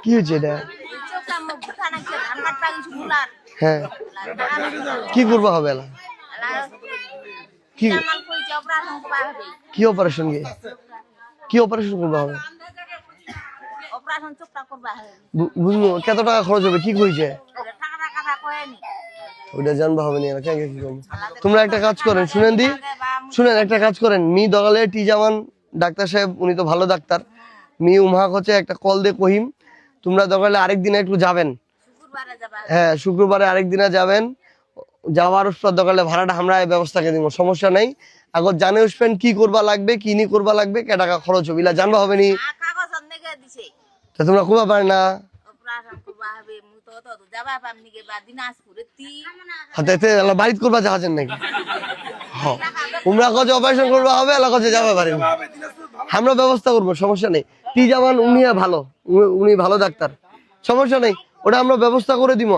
কি হয়েছে এটা? হ্যাঁ, কি করবো হবে এলা? কি কি অপারেশন কি অপারেশন করবো হবে? বুঝলো কত টাকা খরচ হবে? কি হয়েছে ওইটা জানবা হবে না। কি করবো? তোমরা একটা কাজ করেন, শুনেন একটা কাজ করেন, মি দগালে টি জামান ডাক্তার সাহেব, উনি তো ভালো ডাক্তার, মি উমহাক হচ্ছে একটা কল দিয়ে কহিম, তোমরা দগালে আরেকদিন একটু যাবেন। হ্যাঁ, শুক্রবারে আরেকদিনে যাবেন, যাওয়ার পর দগালে ভাড়াটা আমরা ব্যবস্থা করে দিব, সমস্যা নাই। আগত জানে উঠবেন কি করবা লাগবে, কি নি করবা লাগবে, কে টাকা খরচ হবে জানবা হবে নি। তোমরা খুবা পারে না বাড়িতে করবা যাচ্ছেন নাকি? তোমরা কাছে অপারেশন করবা হবে, এলাকা কাছে যাবে পারি, আমরা ব্যবস্থা করবো, সমস্যা নেই। টি জামান উনি ভালো, উনি ভালো ডাক্তার, সমস্যা নেই, ওটা আমরা ব্যবস্থা করে দিব।